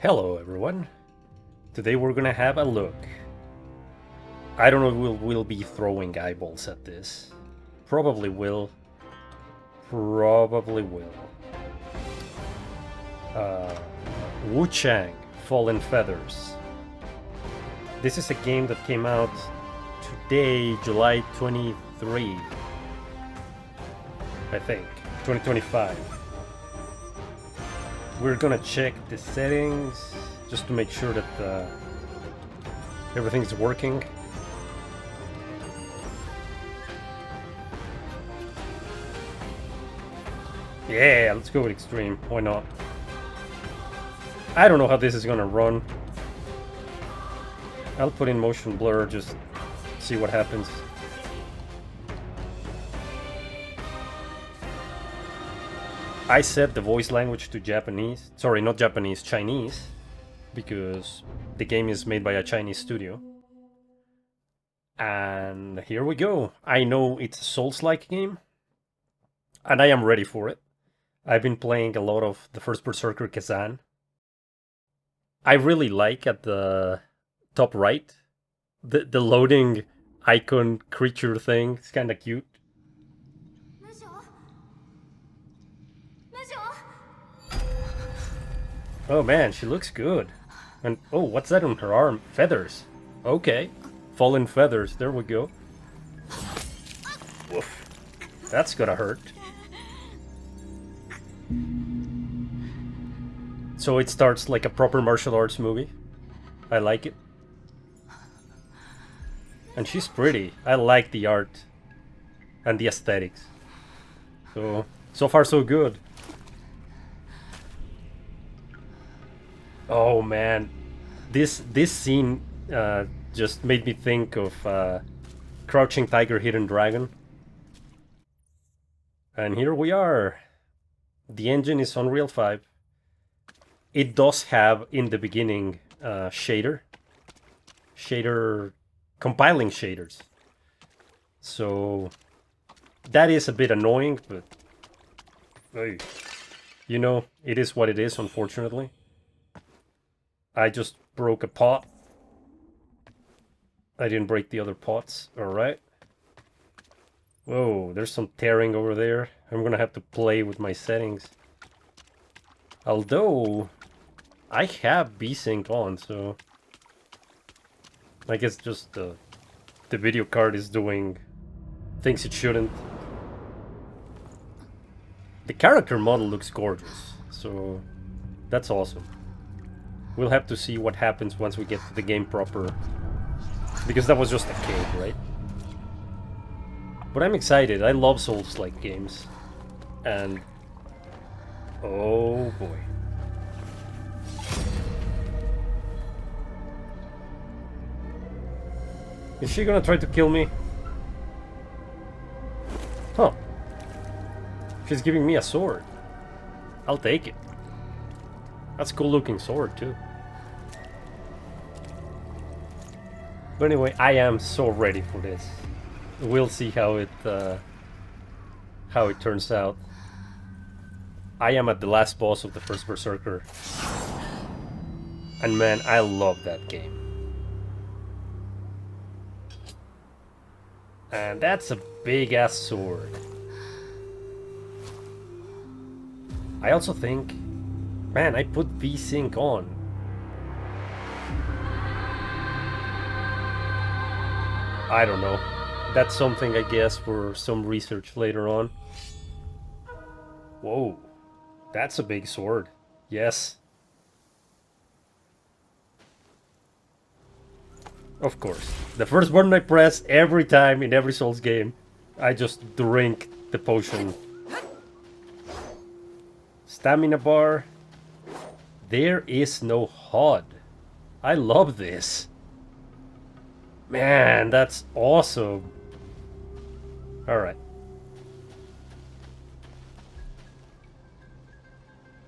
Hello everyone. Today we're gonna have a look. I don't know if we'll be throwing eyeballs at this. Probably will. Probably will. Wuchang, Fallen Feathers. This is a game that came out today, July 23. I think. 2025. We're gonna check the settings just to make sure that everything's working. Yeah, let's go with extreme. Why not? I don't know how this is gonna run. I'll put in motion blur, just see what happens. I set the voice language to Japanese. Sorry, not Japanese, Chinese. Because the game is made by a Chinese studio. And here we go. I know it's a Souls-like game. And I am ready for it. I've been playing a lot of the first Berserker Kazan. I really like at the top right, the loading icon creature thing. It's kind of cute. Oh man, she looks good. And oh, what's that on her arm? Feathers. Okay. Fallen feathers. There we go. Woof. That's gonna hurt. So it starts like a proper martial arts movie. I like it. And she's pretty. I like the art and the aesthetics. So far so good. Oh man, this scene just made me think of Crouching Tiger, Hidden Dragon. And here we are. The engine is Unreal 5. It does have in the beginning shader compiling shaders. So that is a bit annoying, but hey, you know, it is what it is, unfortunately. I just broke a pot. I didn't break the other pots. Alright. Whoa, there's some tearing over there. I'm gonna have to play with my settings. Although, I have VSync on, so I guess just the video card is doing things it shouldn't. The character model looks gorgeous, so that's awesome. We'll have to see what happens once we get to the game proper. Because that was just a cake, right? But I'm excited. I love Souls-like games. And oh boy. Is she gonna try to kill me? Huh. She's giving me a sword. I'll take it. That's a cool looking sword too. But anyway, I am so ready for this. We'll see how it turns out. I am at the last boss of the first Berserker. And man, I love that game. And that's a big ass sword. I also think, man, I put VSync on. I don't know. That's something, I guess, for some research later on. Whoa. That's a big sword. Yes. Of course. The first button I press every time in every Souls game, I just drink the potion. Stamina bar. There is no HUD. I love this. Man, that's awesome. Alright.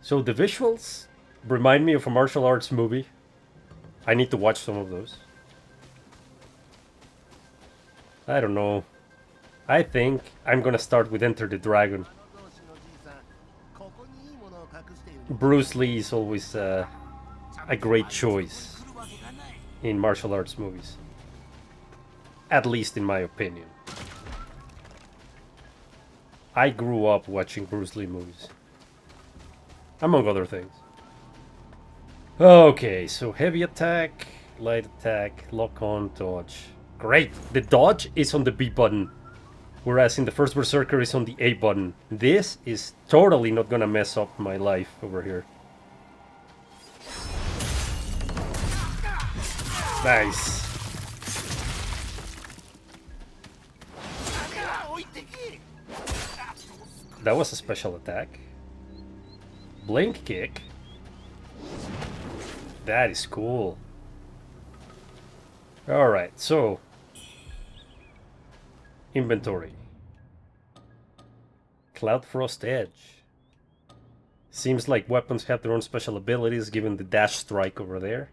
So the visuals remind me of a martial arts movie. I need to watch some of those. I don't know. I think I'm gonna start with Enter the Dragon. Bruce Lee is always a great choice in martial arts movies. At least in my opinion. I grew up watching Bruce Lee movies. Among other things. Okay, so heavy attack, light attack, lock on, dodge. Great! The dodge is on the B button. Whereas in the first Berserker is on the A button. This is totally not gonna mess up my life over here. Nice. That was a special attack. Blink kick. That is cool. Alright, so inventory. Cloud Frost Edge. Seems like weapons have their own special abilities given the dash strike over there.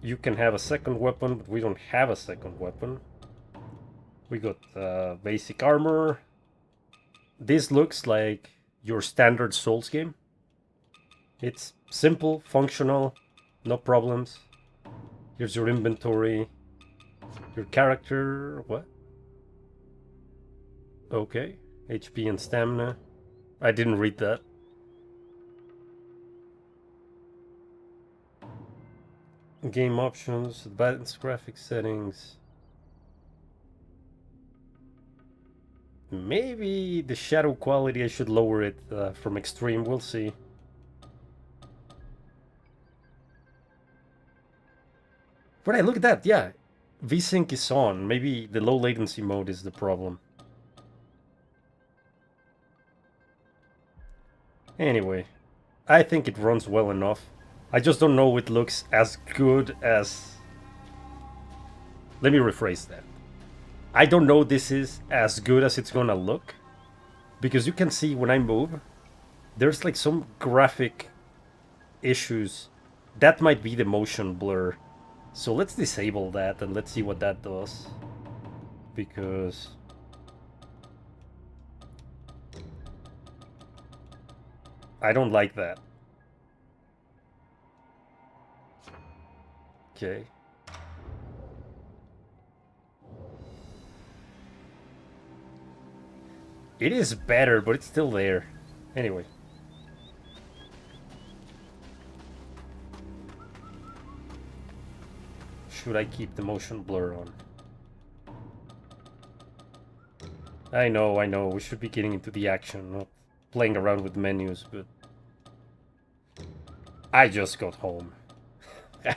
You can have a second weapon, but we don't have a second weapon. We got basic armor. This looks like your standard Souls game. It's simple, functional, no problems. Here's your inventory. Your character, what? Okay, HP and stamina. I didn't read that. Game options, advanced graphics settings. Maybe the shadow quality, I should lower it from extreme, we'll see. But hey, look at that, yeah. VSync is on. Maybe the low latency mode is the problem. Anyway, I think it runs well enough. I just don't know it looks as good as... Let me rephrase that. I don't know this is as good as it's gonna look. Because you can see when I move, there's like some graphic issues. That might be the motion blur. So let's disable that and let's see what that does. Because... I don't like that. Okay. It is better, but it's still there. Anyway. Should I keep the motion blur on? I know. We should be getting into the action, not playing around with menus, but... I just got home.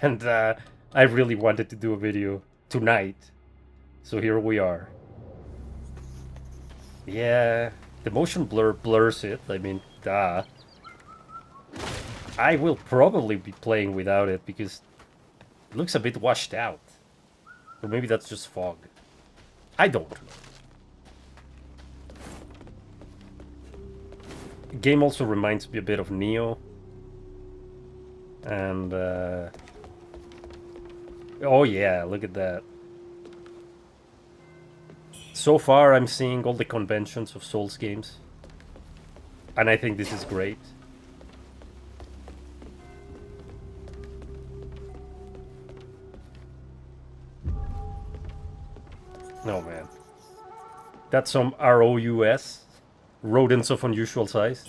And I really wanted to do a video tonight. So here we are. Yeah, the motion blur blurs it. I mean, duh. I will probably be playing without it because it looks a bit washed out. Or maybe that's just fog. I don't know. The game also reminds me a bit of Neo. And, oh yeah, look at that. So far, I'm seeing all the conventions of Souls games. And I think this is great. Oh man. That's some ROUS. Rodents of unusual size.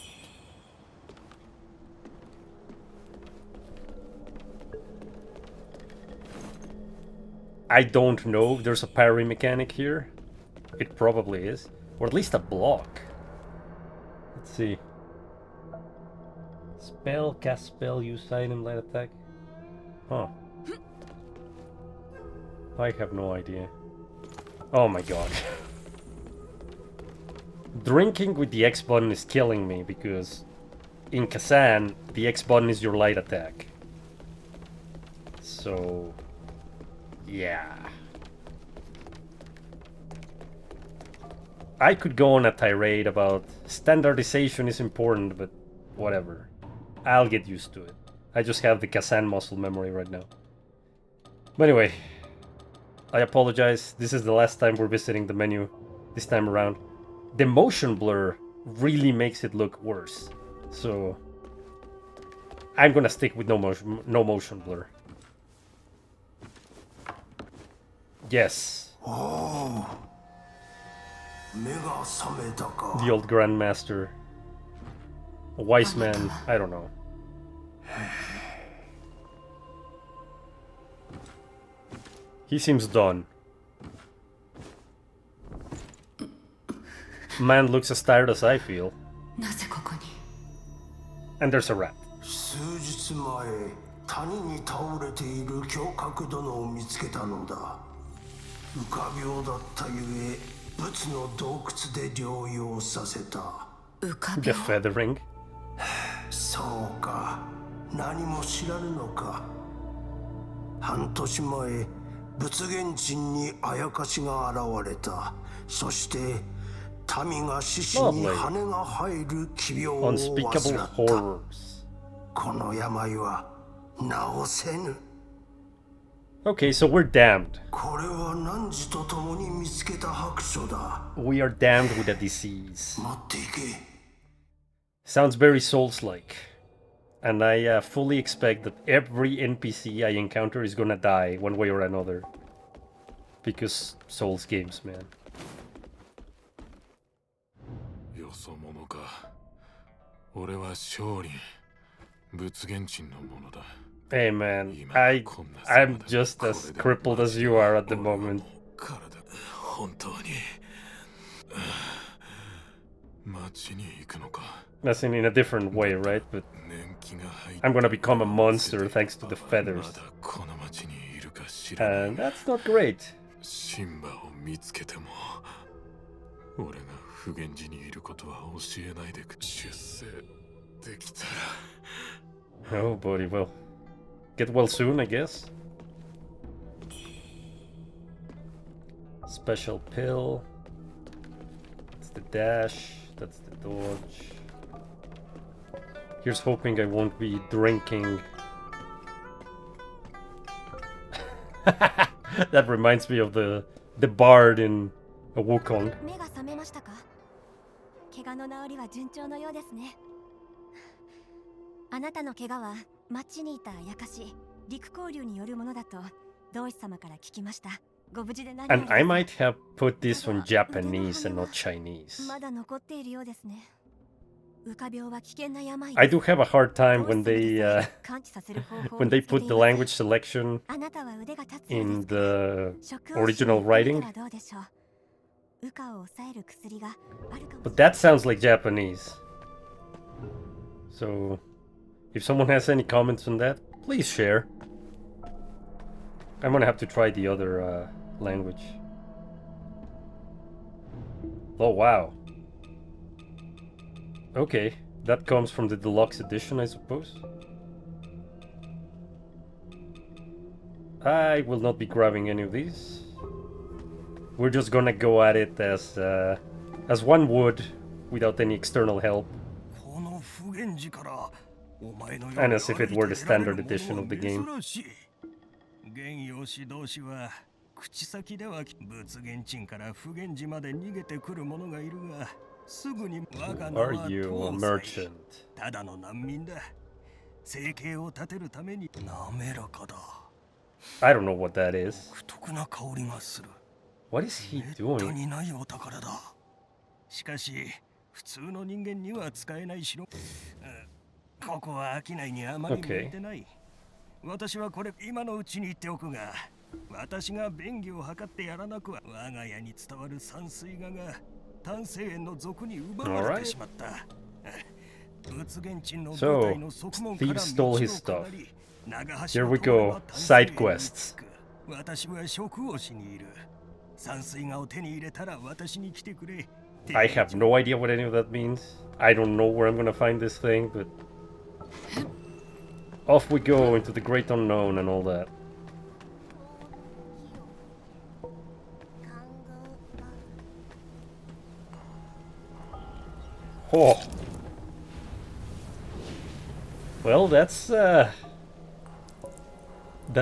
I don't know if there's a parry mechanic here. It probably is. Or at least a block. Let's see. Spell, cast spell, use item, light attack. Huh. I have no idea. Oh my god. Drinking with the X button is killing me because in Kazan, the X button is your light attack. So... yeah. I could go on a tirade about standardization is important, but whatever. I'll get used to it. I just have the Kazan muscle memory right now. But anyway, I apologize. This is the last time we're visiting the menu this time around. The motion blur really makes it look worse. So, I'm gonna stick with no motion blur. Yes. Oh. The old Grandmaster. A wise man, I don't know. He seems done. Man looks as tired as I feel. And there's a rat. 数日前、谷に倒れている侠客殿を見つけたのだ。浮か病だったゆえ、仏の洞窟で療養させた。The feathering. そうか、何も知らぬのか。半年前、仏現人にあやかしが現れた。そして、民が獅子に羽が生える奇病を患った。この病は治せぬ。Okay, so we're damned. これは汝と共に見つけた白書だ。We are damned with a disease. 持っていけ。Sounds very Souls-like. And I fully expect that every NPC I encounter is gonna die one way or another. Because Souls games, man. Hey man, I'm just as crippled as you are at the moment. As in a different way, right? But I'm gonna become a monster thanks to the feathers. And that's not great. Oh, buddy, well. Get well soon, I guess. Special pill. That's the dash. That's the dodge. Here's hoping I won't be drinking. That reminds me of the bard in Wukong. あなたの怪我は町にいたあやかし、陸交流によるものだと同志様から聞きました。ご無事で何より。 And I might have put this on Japanese and not Chinese. まだ残っているようですね。浮か病は危険な病。 I do have a hard time when they put the language selection in the original writing. But that sounds like Japanese. So if someone has any comments on that, please share. I'm gonna have to try the other language. Oh wow. Okay, that comes from the deluxe edition, I suppose. I will not be grabbing any of these. We're just gonna go at it as one would, without any external help. And as if it were the standard edition of the game. Are you a merchant? I don't know what that is. What is he doing? Okay. 私はこれ今のうちに言っておくが、私が便宜を図ってやらなくは我が家に伝わる山水画が丹精園の族に奪われてしまった。So, Steve stole his stuff. Here we go. Side quests. 私は職をしにいる。山水画を手に入れたら私に来てくれ。I have no idea what any of that means. I don't know where I'm gonna find this thing, but off we go into the great unknown and all that. Oh. Well, that's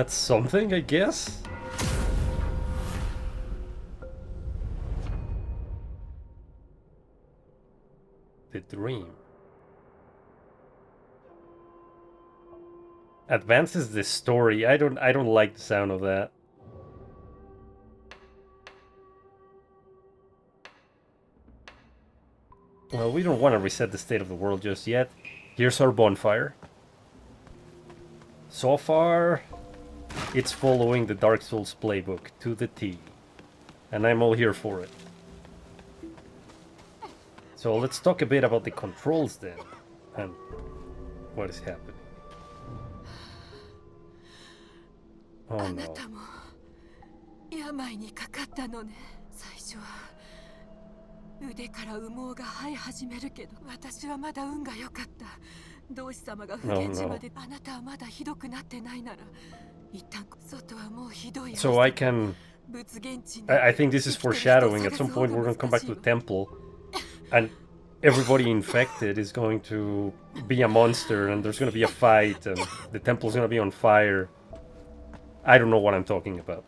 something, I guess. The dream. Advances the story. I don't like the sound of that. Well, we don't want to reset the state of the world just yet. Here's our bonfire. So far, it's following the Dark Souls playbook to the T. And I'm all here for it. So let's talk a bit about the controls then. And what is happening. Oh no. 病にかかったのね。最初は腕から羽毛が生え始めるけど、私はまだ運が良かった。同志様が不現地まで、あなたはまだひどくなってないなら、一旦外はもうひどい。So I can. I think this is foreshadowing. At some point, we're gonna come back to the temple, and everybody infected is going to be a monster, and there's gonna be a fight, and the temple's gonna be on fire. I don't know what I'm talking about.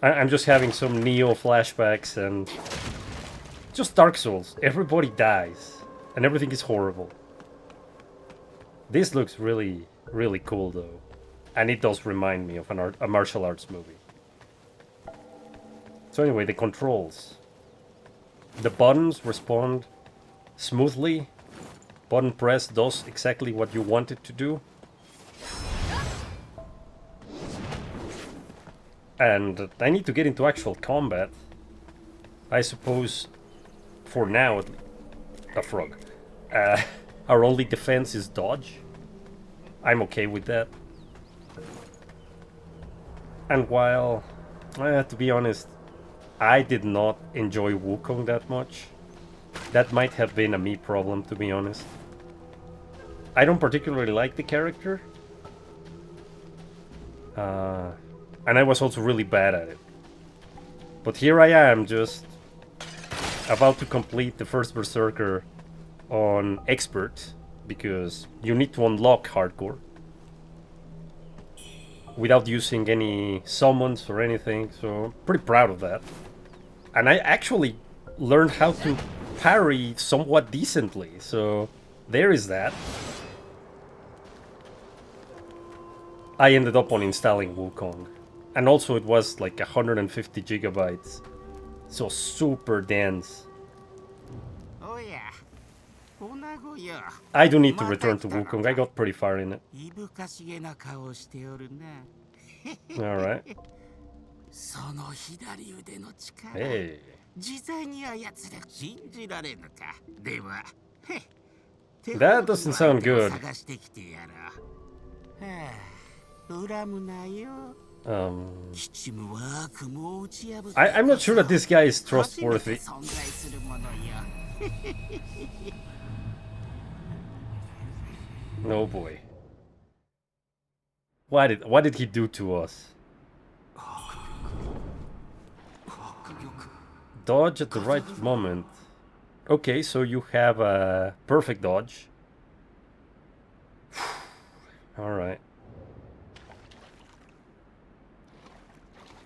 I'm just having some Neo flashbacks and just Dark Souls. Everybody dies, and everything is horrible. This looks really, really cool, though. And it does remind me of a martial arts movie. So anyway, the controls. The buttons respond smoothly. Button press does exactly what you want it to do. And I need to get into actual combat. I suppose, for now, a frog. Our only defense is dodge. I'm okay with that. And while, to be honest, I did not enjoy Wukong that much. That might have been a me problem, to be honest. I don't particularly like the character. And I was also really bad at it. But here I am, just about to complete the first Berserker on Expert, because you need to unlock Hardcore without using any summons or anything, so I'm pretty proud of that. And I actually learned how to parry somewhat decently, so there is that. I ended up uninstalling Wukong. And also it was like 150 gigabytes. So super dense. I do need to return to Wukong. I got pretty far in it. Alright. Hey. That doesn't sound good. I'm not sure that this guy is trustworthy. No boy. What did he do to us? Dodge at the right moment. Okay, so you have a perfect dodge. Alright.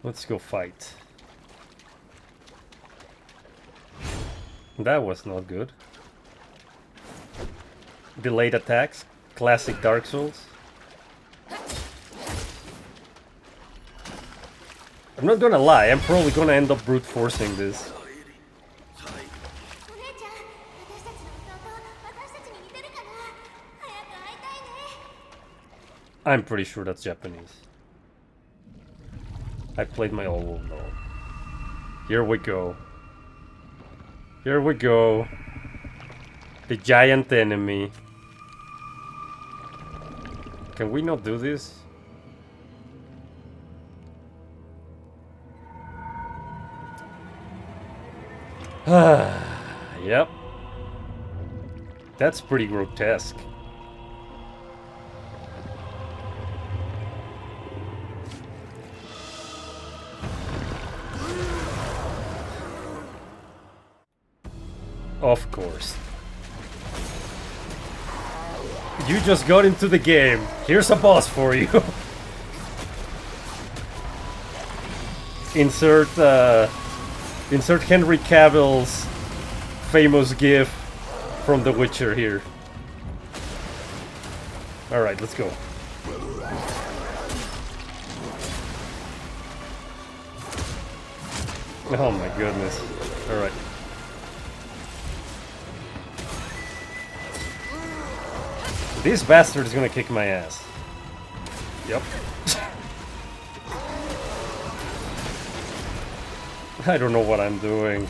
Let's go fight. That was not good. Delayed attacks. Classic Dark Souls. I'm not gonna lie, I'm probably gonna end up brute forcing this. I'm pretty sure that's Japanese. I played my old one though. Here we go. Here we go. The giant enemy. Can we not do this? Yep. That's pretty grotesque. Of course. You just got into the game. Here's a boss for you. Insert Henry Cavill's famous gif from The Witcher here. Alright, let's go. Oh my goodness. Alright. This bastard is gonna kick my ass. Yep. I don't know what I'm doing.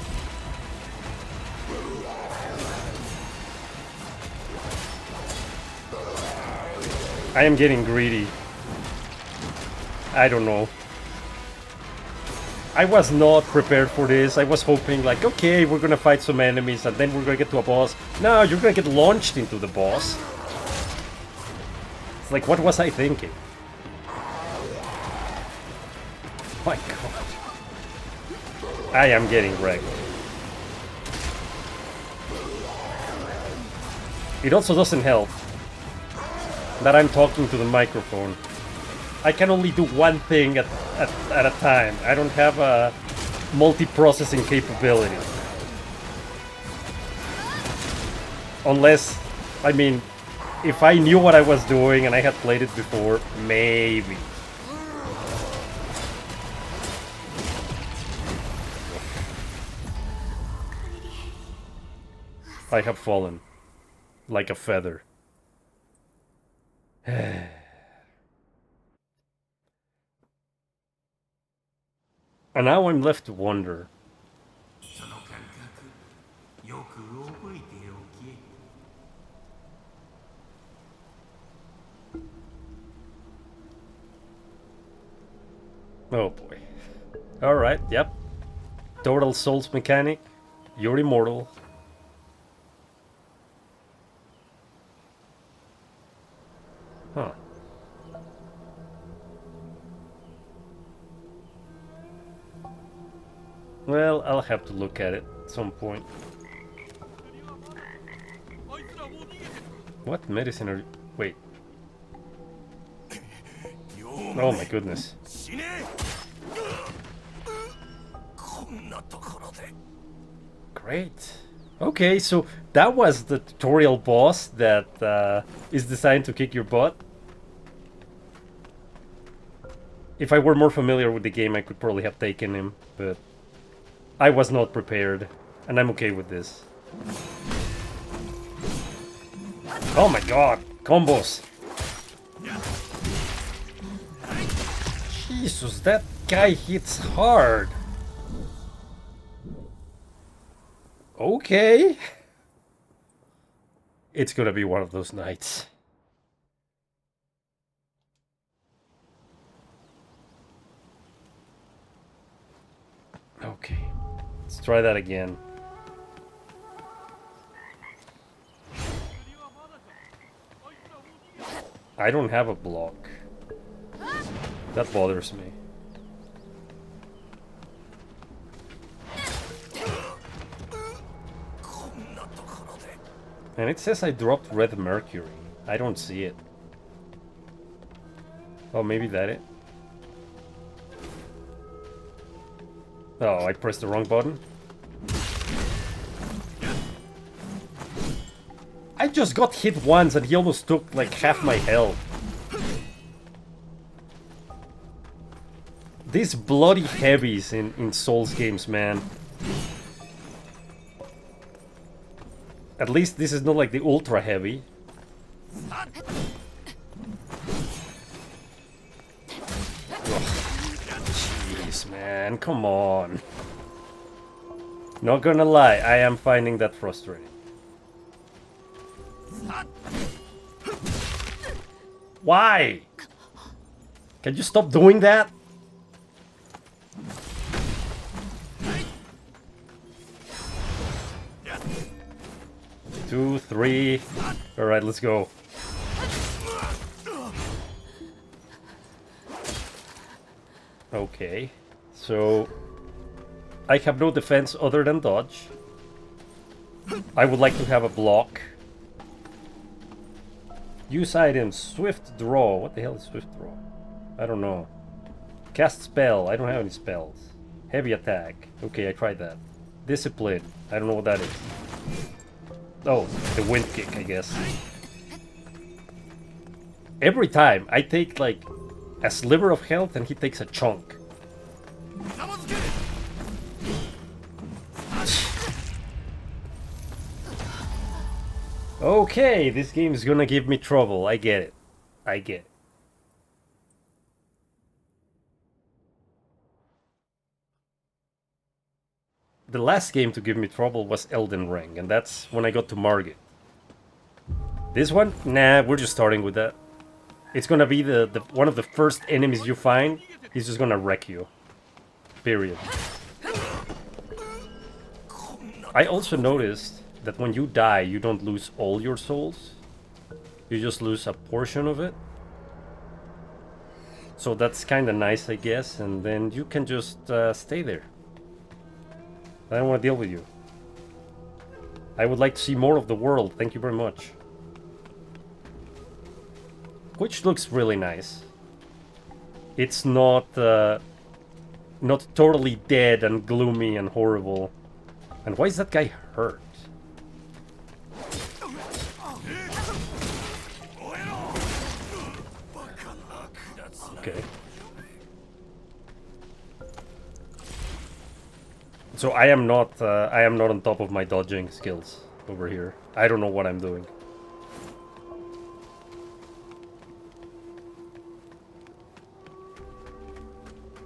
I am getting greedy. I don't know. I was not prepared for this. I was hoping like, okay, we're gonna fight some enemies and then we're gonna get to a boss. No, you're gonna get launched into the boss. It's like, what was I thinking? My god. I am getting wrecked. It also doesn't help that I'm talking to the microphone. I can only do one thing at a time. I don't have a multi-processing capability. Unless, I mean, if I knew what I was doing and I had played it before, maybe. I have fallen like a feather. And now I'm left to wonder. Oh boy. Alright, yep. Total Souls mechanic. You're immortal. Huh. Well, I'll have to look at it at some point. What medicine are you... Wait. Oh my goodness. Great. Okay, so that was the tutorial boss that is designed to kick your butt. If I were more familiar with the game, I could probably have taken him, but I was not prepared, and I'm okay with this. Oh my god, combos! Jesus, that guy hits hard! Okay. It's gonna be one of those nights. Okay. Let's try that again. I don't have a block. That bothers me. And it says I dropped red mercury. I don't see it. Oh, maybe that it? Oh, I pressed the wrong button. I just got hit once and he almost took like half my health. These bloody heavies in Souls games, man. At least this is not like the ultra heavy. Jeez, man, come on. Not gonna lie, I am finding that frustrating. Why? Can you stop doing that? Two, three. Alright, let's go. Okay, so I have no defense other than dodge. I would like to have a block. Use items, swift draw. What the hell is swift draw? I don't know. Cast spell. I don't have any spells. Heavy attack. Okay, I tried that. Discipline. I don't know what that is. Oh, the wind kick, I guess. Every time I take like a sliver of health and he takes a chunk. Okay, this game is gonna give me trouble. I get it. I get it. The last game to give me trouble was Elden Ring, and that's when I got to Margit. This one? Nah, we're just starting with that. It's gonna be the one of the first enemies you find. He's just gonna wreck you. Period. I also noticed that when you die, you don't lose all your souls. You just lose a portion of it. So that's kinda nice, I guess, and then you can just stay there. I don't want to deal with you. I would like to see more of the world. Thank you very much. Which looks really nice. It's not not totally dead and gloomy and horrible. And why is that guy hurt? Okay. So I am not on top of my dodging skills over here. I don't know what I'm doing.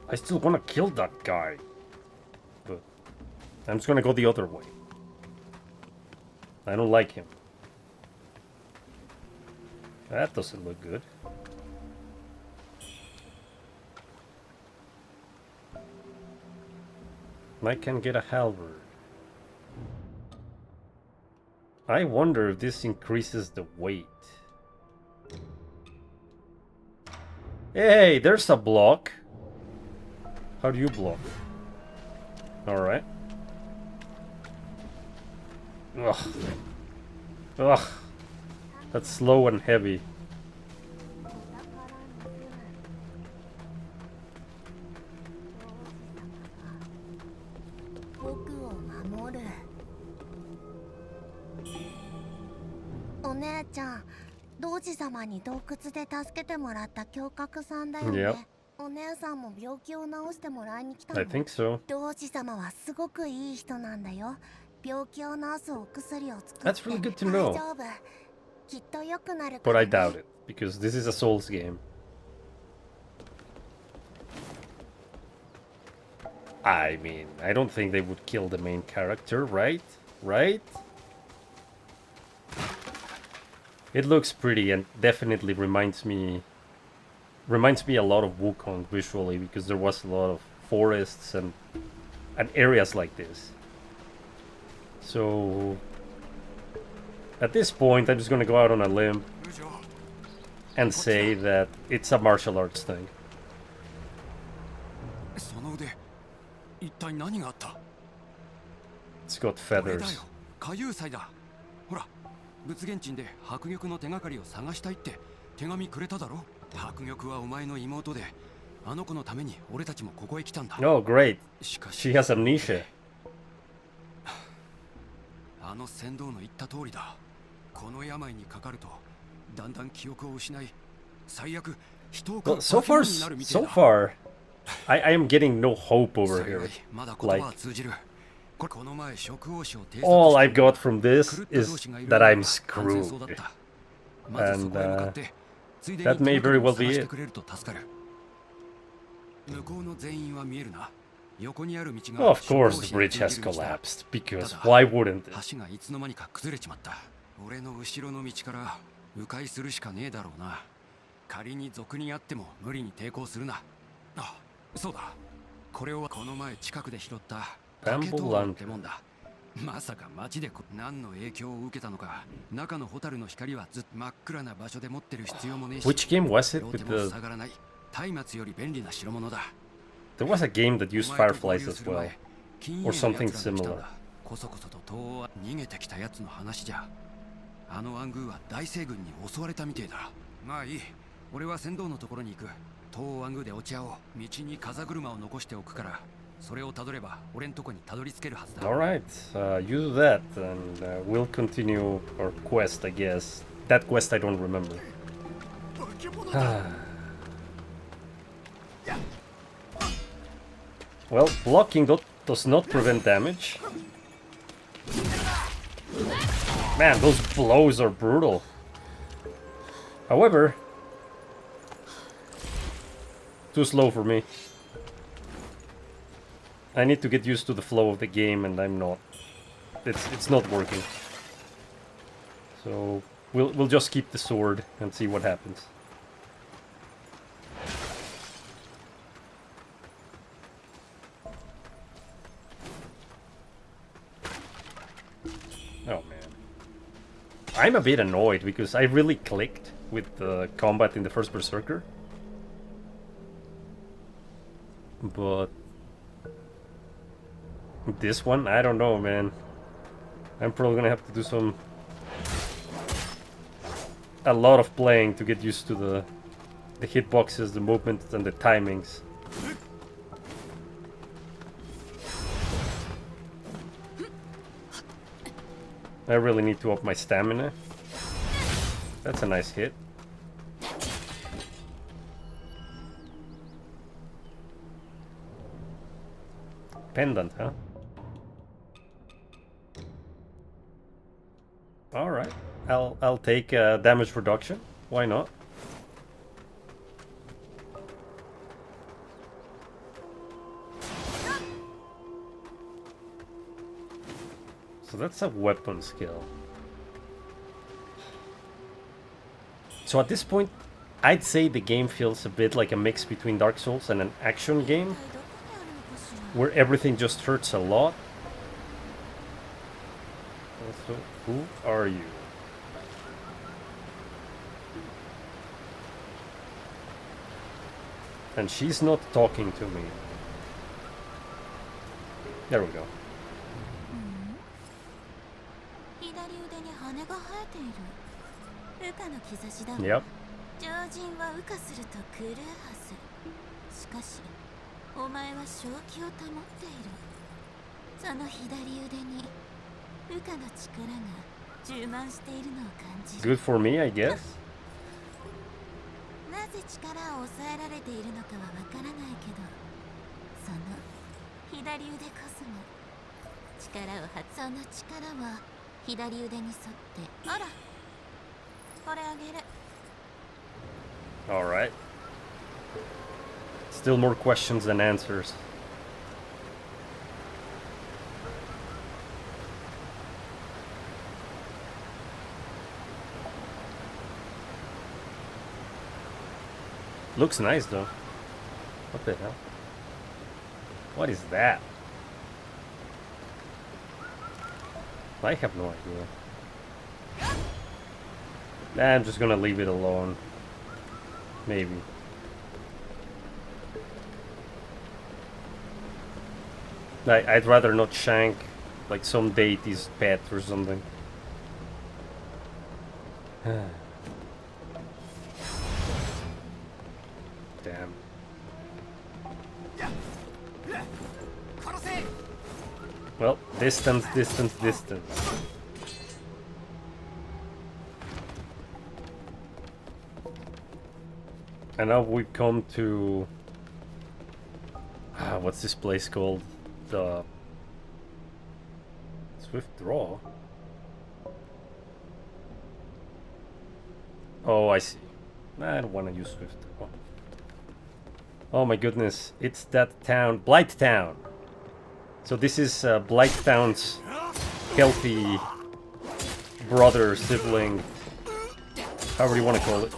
I still want to kill that guy. But I'm just gonna go the other way. I don't like him. That doesn't look good. I can get a halberd. I wonder if this increases the weight. Hey, there's a block. How do you block? Alright. Ugh. Ugh. That's slow and heavy. Yep. I think so. That's really good to know. But I doubt it, because this is a Souls game. I mean, I don't think they would kill the main character, right? Right? It looks pretty and definitely reminds me a lot of Wukong visually, because there was a lot of forests and areas like this. So at this point, I'm just gonna go out on a limb and say that it's a martial arts thing. It's got feathers. 仏現地で白玉の手がかりを探したいって手紙くれただろ。白玉はお前の妹で、あの子のために俺たちもここへ来たんだ。Oh, great. She has amnesia. あの船頭の言った通りだ。この病にかかるとだんだん記憶を失い、最悪人を殺すようになるみたいだ。So far, I am getting no hope over here. まだ言葉は通じる。 All I've got from this is that I'm screwed. And that may very well be it. Oh, of course the bridge has collapsed, because why wouldn't it? Bamboo lantern. まさか街で何の影響を受けたのか。中のホタルの光はずっと真っ暗な場所で持ってる必要もねえし。 Which game was it with the... 松明より便利な代物だ。 There was a game that used fireflies as well, or something similar. こそこそと東欧は逃げてきたやつの話じゃ。あのアングーは大西軍に襲われたみてえだ。まあいい。俺は船頭のところに行く。東欧アングーで落ち合おう。道に風車を残しておくから。 Alright, you do that, and we'll continue our quest, I guess. That quest I don't remember. Well, blocking does not prevent damage. Man, those blows are brutal. However, too slow for me. I need to get used to the flow of the game, and I'm not. It's not working. So we'll just keep the sword and see what happens. Oh man. I'm a bit annoyed because I really clicked with the combat in the first Berserker. But this one, I don't know, man. I'm probably gonna have to do a lot of playing to get used to the hitboxes, the movements, and the timings. I really need to up my stamina. That's a nice hit. Pendant, huh? Alright. I'll take damage reduction. Why not? So that's a weapon skill. So at this point, I'd say the game feels a bit like a mix between Dark Souls and an action game, where everything just hurts a lot. Also, who are you? And she's not talking to me. There we go. Yep. 常人は羽化すると狂うはず。しかし、お前は正気を保っている。その左腕に羽化の力が充満しているのを感じる。 Good for me, I guess. なぜ力を抑えられているのかはわからないけど、その左腕こそが力を発。その力は左腕に沿って。あら、これあげる。 Alright. Still more questions than answers. Looks nice though. What the hell? What is that? I have no idea. Nah, I'm just gonna leave it alone. Maybe. I'd rather not shank like some deity's pet or something. Damn. Well, distance, distance, distance. And now we come to... what's this place called? The... Swift Draw? Oh, I see. I don't want to use Swift Draw. Oh my goodness, it's that town, Blight Town! So this is Blight Town's healthy brother, sibling, however you want to call it.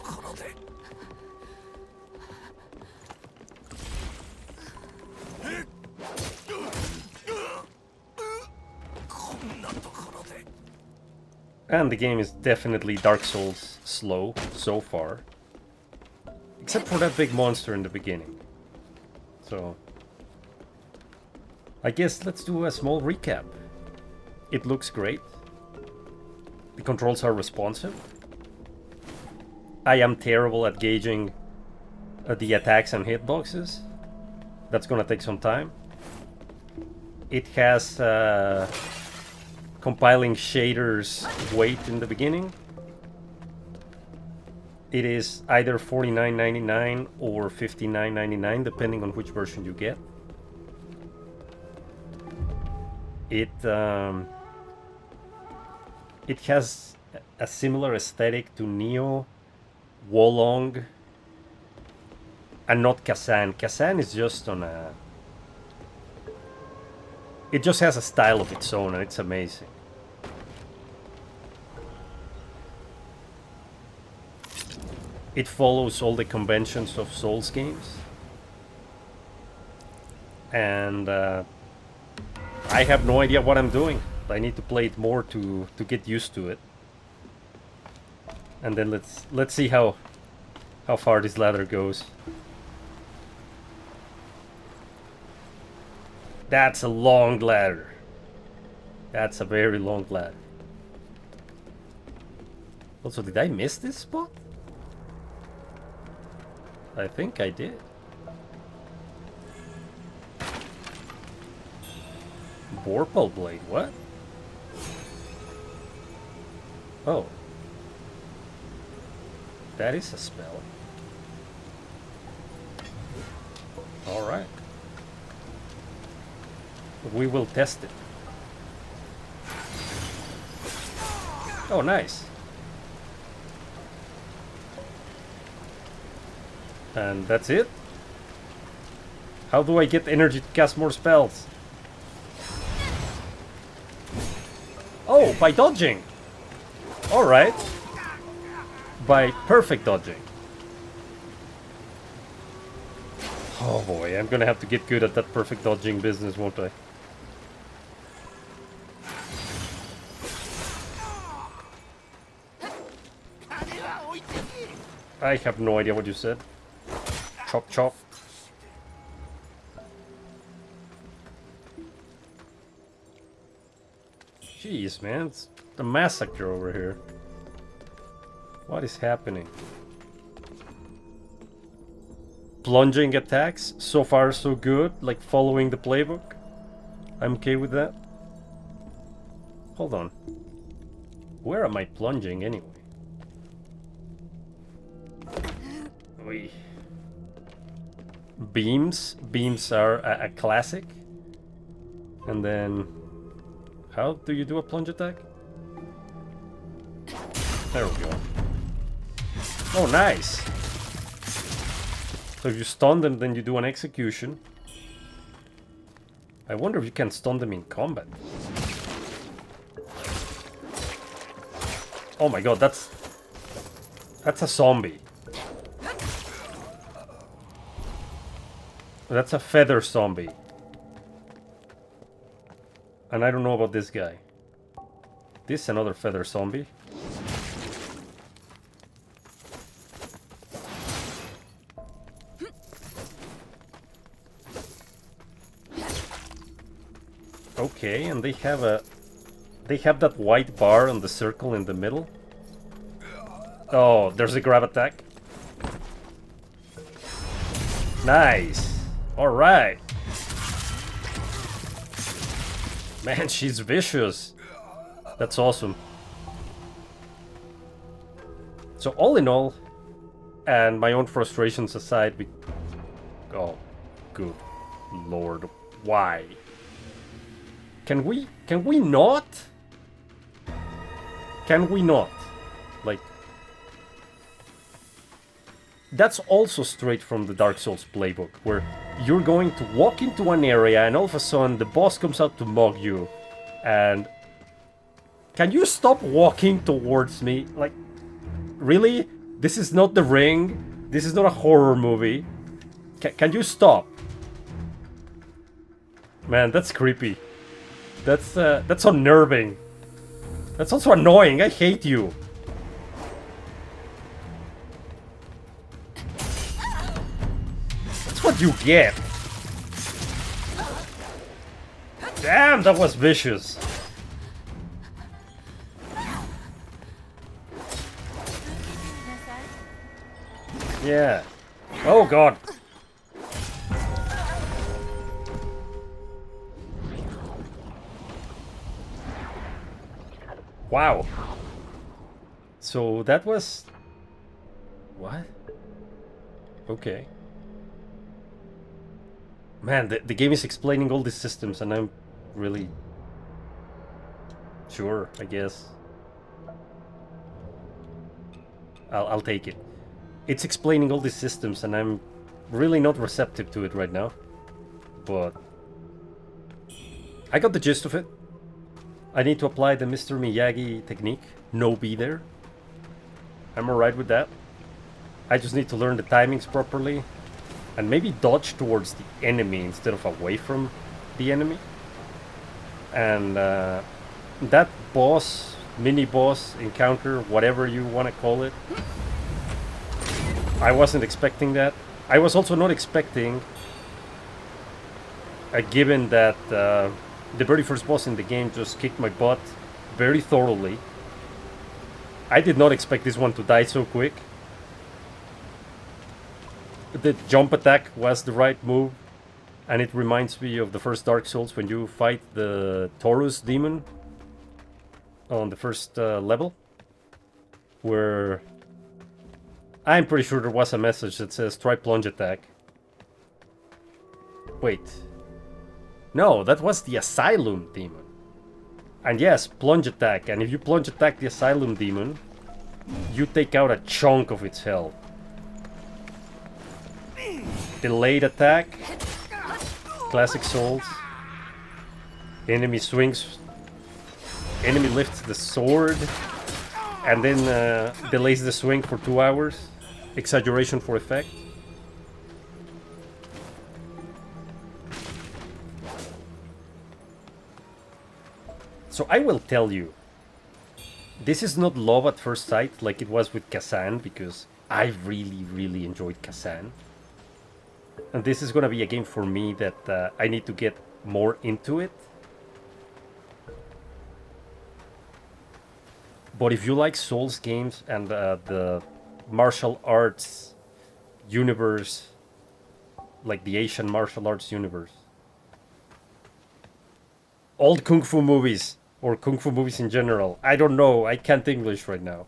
And the game is definitely Dark Souls slow so far. Except for that big monster in the beginning. So I guess let's do a small recap. It looks great. The controls are responsive. I am terrible at gauging the attacks and hitboxes. That's gonna take some time. It has compiling shaders wait in the beginning. It is either $49.99 or $59.99, depending on which version you get. It has a similar aesthetic to Neo, Wo Long, and not Kazan. Kazan is just on a... It just has a style of its own, and it's amazing. It follows all the conventions of Souls games. And I have no idea what I'm doing. I need to play it more to get used to it. And then let's see how far this ladder goes. That's a long ladder. That's a very long ladder. Also, did I miss this spot? I think I did. Vorpal Blade, what? Oh. That is a spell. Alright. We will test it. Oh, nice. And that's it? How do I get energy to cast more spells? Oh, by dodging! Alright. By perfect dodging. Oh boy, I'm gonna have to get good at that perfect dodging business, won't I? I have no idea what you said. Chop chop. Jeez, man, it's a massacre over here. What is happening? Plunging attacks, so far so good, like following the playbook. I'm okay with that. Hold on. Where am I plunging anyway? Oy. Beams. Beams are a classic. And then... How do you do a plunge attack? There we go. Oh, nice! So if you stun them, then you do an execution. I wonder if you can stun them in combat. Oh my god, that's a zombie. That's a feather zombie. And I don't know about this guy. This is another feather zombie. Okay, and they have that white bar on the circle in the middle. Oh, there's a grab attack. Nice. All right. Man, she's vicious. That's awesome. So all in all, and my own frustrations aside, oh, good lord, why? Can we not? Can we not? Like, that's also straight from the Dark Souls playbook, where you're going to walk into an area and all of a sudden the boss comes out to mug you, and... Can you stop walking towards me? Like, really? This is not The Ring. This is not a horror movie. Can you stop? Man, that's creepy. That's unnerving. That's also annoying. I hate you. That's what you get. Damn, that was vicious. Yeah. Oh god. Wow. So that was What? Okay. Man, the game is explaining all these systems and I'm really... Sure, I guess. I'll take it. It's explaining all these systems and I'm really not receptive to it right now. But... I got the gist of it. I need to apply the Mr. Miyagi technique. No be there. I'm alright with that. I just need to learn the timings properly. And maybe dodge towards the enemy instead of away from the enemy. And that boss, mini-boss, encounter, whatever you want to call it. I wasn't expecting that. I was also not expecting, given that the very first boss in the game just kicked my butt very thoroughly. I did not expect this one to die so quick. The jump attack was the right move, and it reminds me of the first Dark Souls when you fight the Taurus demon on the first level, where I'm pretty sure there was a message that says try plunge attack. Wait. No, that was the Asylum demon. And yes, plunge attack, and if you plunge attack the Asylum demon, you take out a chunk of its health. Delayed attack. Classic Souls. Enemy swings. Enemy lifts the sword. And then delays the swing for 2 hours. Exaggeration for effect. So I will tell you. This is not love at first sight like it was with Kazan, because I really enjoyed Kazan. And this is gonna be a game for me that I need to get more into it. But if you like Souls games and the martial arts universe, like the Asian martial arts universe, old Kung Fu movies, or Kung Fu movies in general, I don't know, I can't English right now,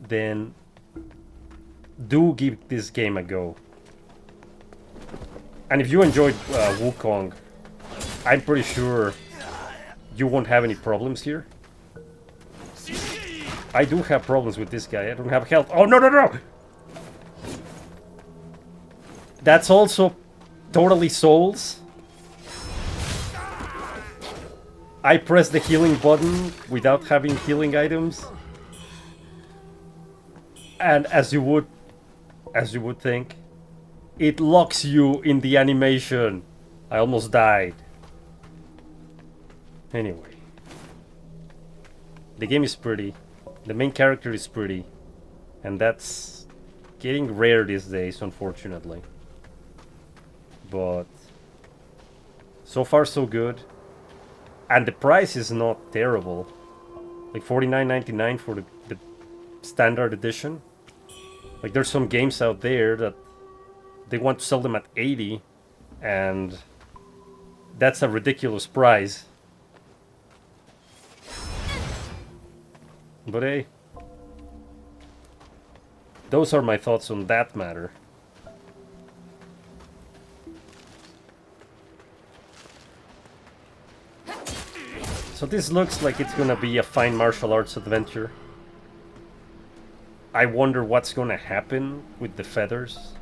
then do give this game a go. And if you enjoyed Wukong, I'm pretty sure you won't have any problems here. I do have problems with this guy. I don't have health. Oh, no! That's also totally Souls. I press the healing button without having healing items. And as you would think, it locks you in the animation. I almost died. Anyway. The game is pretty. The main character is pretty. And that's getting rare these days, unfortunately. But so far so good. And the price is not terrible. Like $49.99 for the standard edition. Like there's some games out there that they want to sell them at $80, and that's a ridiculous price. But hey, those are my thoughts on that matter. So this looks like it's gonna be a fine martial arts adventure. I wonder what's gonna happen with the feathers.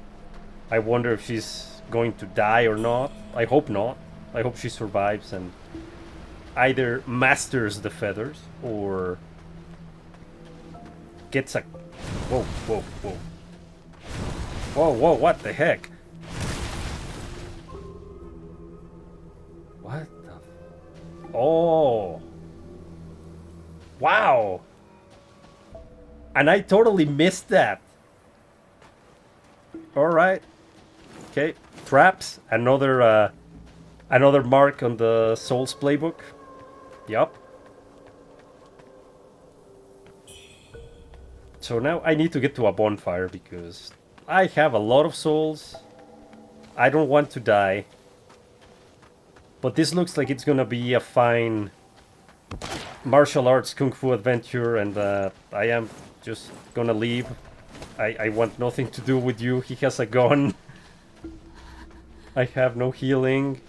I wonder if she's going to die or not. I hope not. I hope she survives and either masters the feathers or gets a... Whoa, what the heck? What the... Oh! Wow! And I totally missed that. Alright. Okay, traps, another mark on the Souls playbook. Yup. So now I need to get to a bonfire because I have a lot of souls. I don't want to die. But this looks like it's gonna be a fine martial arts kung fu adventure, and I am just gonna leave I want nothing to do with you. He has a gun. I have no healing.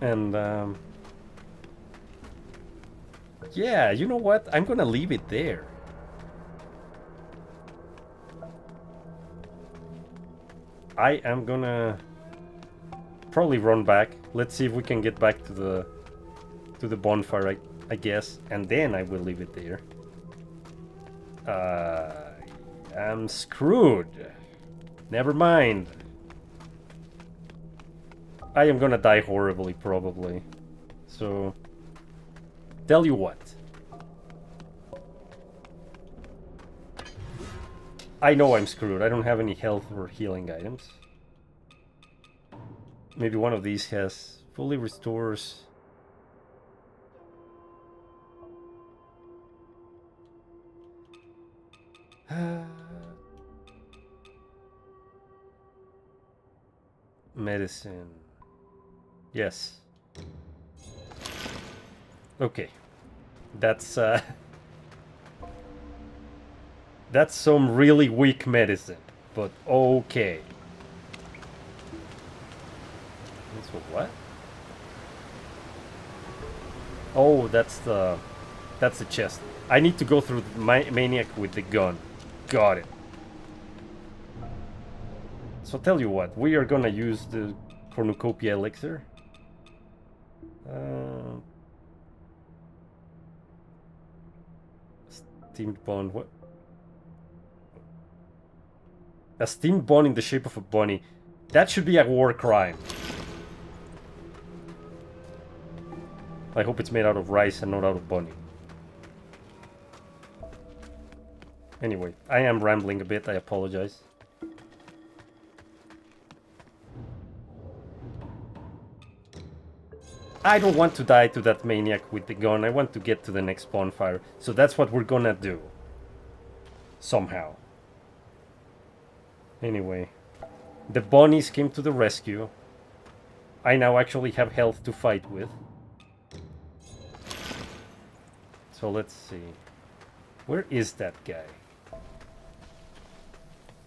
And, yeah, you know what? I'm gonna leave it there. I am gonna probably run back. Let's see if we can get back to the bonfire, I guess, and then I will leave it there. I'm screwed. Never mind. I am gonna die horribly, probably. So, tell you what. I know I'm screwed. I don't have any health or healing items. Maybe one of these has fully restores. Medicine. Yes. Okay. That's that's some really weak medicine, but okay. So what? Oh, that's the chest. I need to go through the maniac with the gun. Got it. So tell you what, we are gonna use the cornucopia elixir. Steamed bond. What? A steamed bond in the shape of a bunny. That should be a war crime. I hope it's made out of rice and not out of bunny. Anyway, I am rambling a bit, I apologize. I don't want to die to that maniac with the gun, I want to get to the next bonfire. So that's what we're gonna do. Somehow. Anyway. The bunnies came to the rescue. I now actually have health to fight with. So let's see. Where is that guy?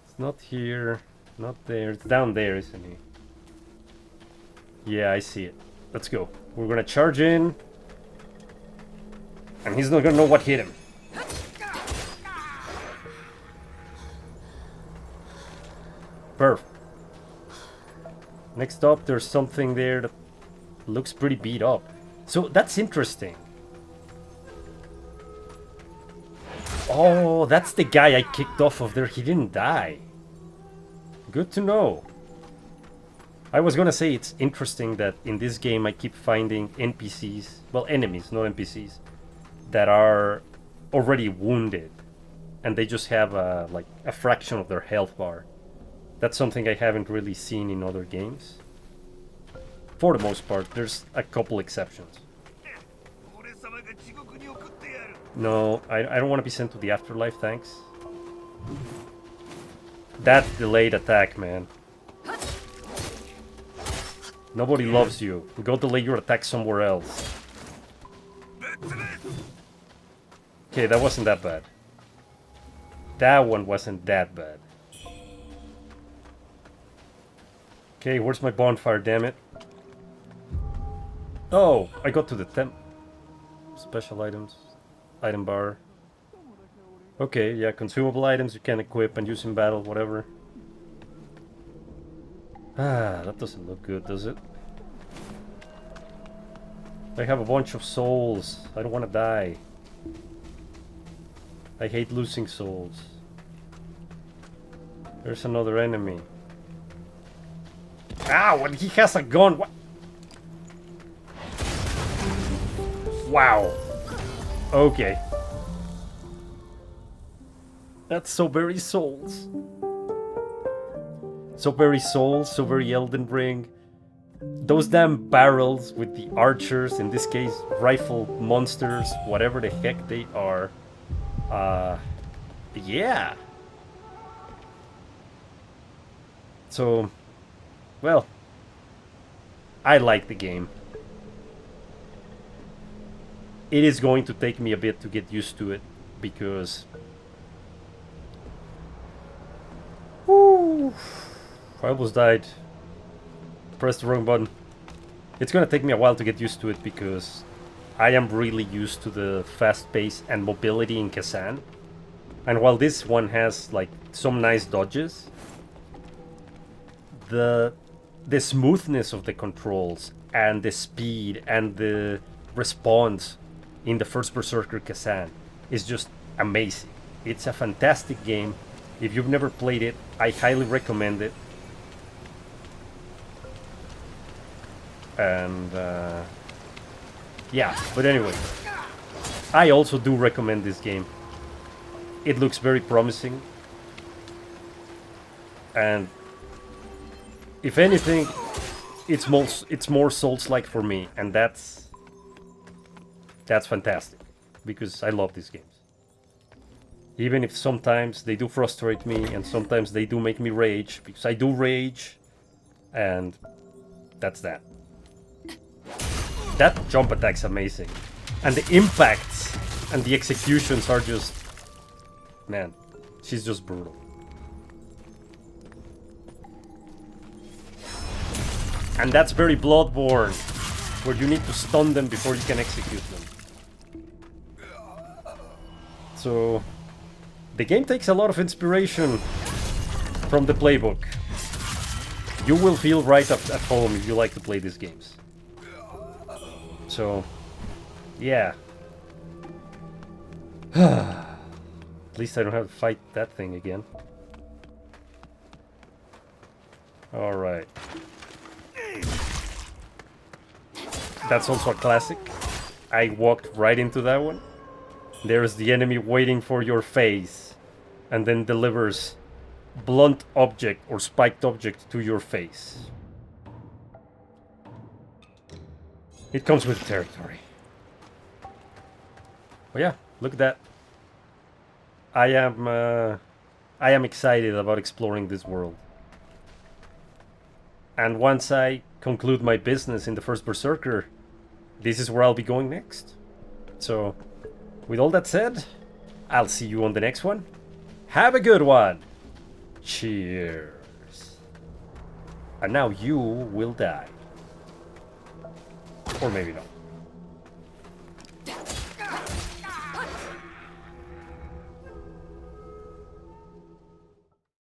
It's not here. Not there. It's down there, isn't he? Yeah, I see it. Let's go. We're gonna charge in. And he's not gonna know what hit him. Perfect. Next up, there's something there that looks pretty beat up. So that's interesting. Oh, that's the guy I kicked off of there. He didn't die. Good to know. I was gonna say it's interesting that in this game I keep finding NPCs, well, enemies, not NPCs, that are already wounded. And they just have like a fraction of their health bar. That's something I haven't really seen in other games. For the most part, there's a couple exceptions. No, I don't want to be sent to the afterlife, thanks. That delayed attack, man. Nobody loves you. Go delay your attack somewhere else. Okay, that wasn't that bad. That one wasn't that bad. Okay, where's my bonfire, damn it? Oh, I got to the temp. Special items. Item bar. Okay, yeah, consumable items you can equip and use in battle, whatever. Ah, that doesn't look good, does it? I have a bunch of souls. I don't want to die. I hate losing souls. There's another enemy. Ow, and he has a gun. What? Wow. Okay. That's so very Souls. So very Souls, so very Elden Ring. Those damn barrels with the archers, in this case, rifle monsters, whatever the heck they are. Yeah. So, well, I like the game. it is going to take me a bit to get used to it, because whoo, I almost died. Pressed the wrong button. It's gonna take me a while to get used to it, because I am really used to the fast pace and mobility in Kazan. And while this one has like some nice dodges, the smoothness of the controls and the speed and the response in the first Berserker Kazan is just amazing. It's a fantastic game. If you've never played it, I highly recommend it. And yeah, but anyway, I also do recommend this game. It looks very promising, and if anything, it's more Souls-like for me, and that's fantastic, because I love these games. Even if sometimes they do frustrate me, and sometimes they do make me rage, because I do rage, and that's that. That jump attack's amazing, and the impacts and the executions are just... Man, she's just brutal. And that's very Bloodborne, where you need to stun them before you can execute them. So, the game takes a lot of inspiration from the playbook. You will feel right at home if you like to play these games. So, yeah. At least I don't have to fight that thing again. Alright. That's also a classic. I walked right into that one. There's the enemy waiting for your face, and then delivers blunt object or spiked object to your face. It comes with territory. Oh yeah, look at that. I am excited about exploring this world. And once I conclude my business in the first Berserker, this is where I'll be going next. So, with all that said, I'll see you on the next one. Have a good one. Cheers. And now you will die. Or maybe not.